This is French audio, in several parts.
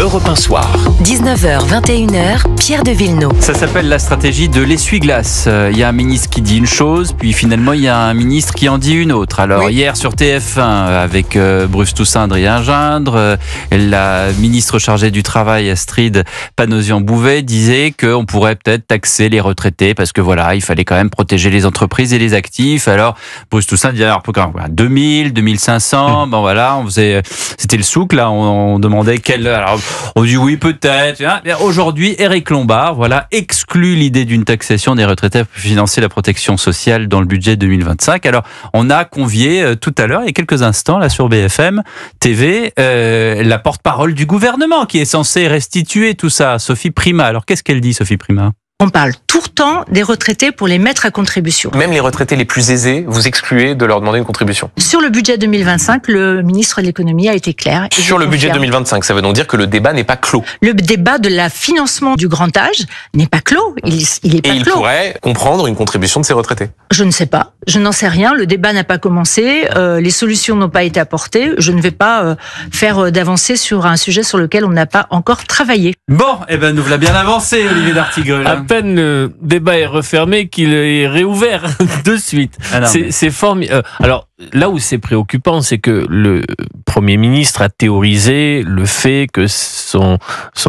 Europe 1 Soir. 19h, 21h, Pierre de Villeneuve. Ça s'appelle la stratégie de l'essuie-glace. Il y a un ministre qui dit une chose, puis finalement il y a un ministre qui en dit une autre. Alors hier sur TF1 avec Bruce Toussaint, Adrien Gindre, la ministre chargée du Travail Astrid Panosyan-Bouvet disait qu'on pourrait peut-être taxer les retraités parce que voilà, il fallait quand même protéger les entreprises et les actifs. Alors Bruce Toussaint disait alors 2000, 2500, bon voilà, on faisait, c'était le souk là, on demandait quel. Alors on dit oui peut-être. Aujourd'hui, Éric Lombard, voilà, exclut l'idée d'une taxation des retraités pour financer la protection sociale dans le budget 2025. Alors on a convié tout à l'heure, il y a quelques instants là sur BFM TV, la porte-parole du gouvernement qui est censée restituer tout ça, Sophie Primas. Alors qu'est-ce qu'elle dit, Sophie Primas ? On parle tout le temps des retraités pour les mettre à contribution. Même les retraités les plus aisés, vous excluez de leur demander une contribution. Sur le budget 2025, le ministre de l'économie a été clair. Sur le budget 2025, ça veut donc dire que le débat n'est pas clos. Le débat de la financement du grand âge n'est pas clos. Il est pas clos. Et il pourrait comprendre une contribution de ces retraités. Je ne sais pas. Je n'en sais rien. Le débat n'a pas commencé. Les solutions n'ont pas été apportées. Je ne vais pas faire d'avancée sur un sujet sur lequel on n'a pas encore travaillé. Bon, eh ben nous voilà bien avancé, Olivier d'Artigueul. À peine le débat est refermé qu'il est réouvert de suite. C'est formidable. Alors là où c'est préoccupant, c'est que le Premier ministre a théorisé le fait que son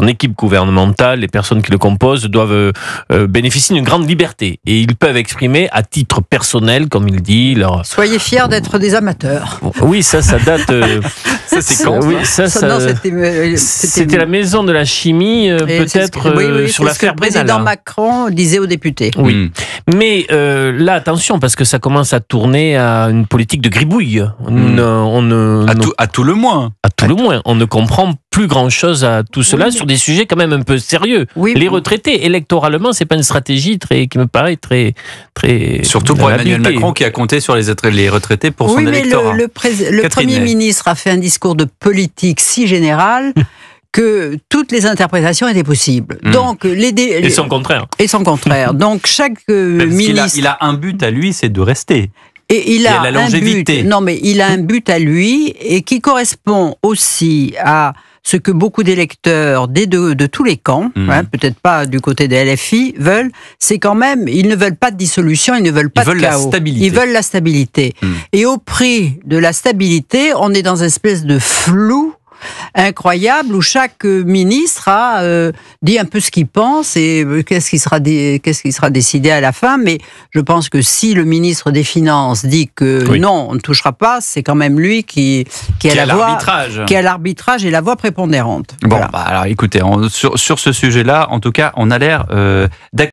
équipe gouvernementale, les personnes qui le composent, doivent bénéficier d'une grande liberté. Et ils peuvent exprimer à titre personnel, comme il dit, leur... Soyez fiers d'être des amateurs. Oui, ça date... Ça, c'est quand oui, c'était la maison de la chimie, peut-être sur l'affaire Brenala. Le président Macron disait aux députés. Oui, mais là, attention, parce que ça commence à tourner à une politique de gribouille. À tout le moins. À tout le moins. On ne comprend plus grand-chose à tout cela sur des sujets quand même un peu sérieux. Les retraités, électoralement, c'est pas une stratégie qui me paraît très surtout pour Emmanuel Macron qui a compté sur les retraités pour son électorat. Le Premier ministre a fait un discours de politique si général que toutes les interprétations étaient possibles. Donc et son contraire. Donc chaque ministre, il a un but à lui, c'est de rester. Et il a la longévité. Il a un but à lui et qui correspond aussi à ce que beaucoup d'électeurs de tous les camps, peut-être pas du côté des LFI, veulent, c'est quand même, ils ne veulent pas de dissolution, ils ne veulent pas de chaos. Ils veulent la stabilité. Et au prix de la stabilité, on est dans une espèce de flou incroyable où chaque ministre a dit un peu ce qu'il pense et qu'est-ce qui sera décidé à la fin. Mais je pense que si le ministre des Finances dit que non, on ne touchera pas, c'est quand même lui qui a l'arbitrage et la voix prépondérante. Bon, voilà. Alors écoutez, sur ce sujet-là, en tout cas, on a l'air d'accord.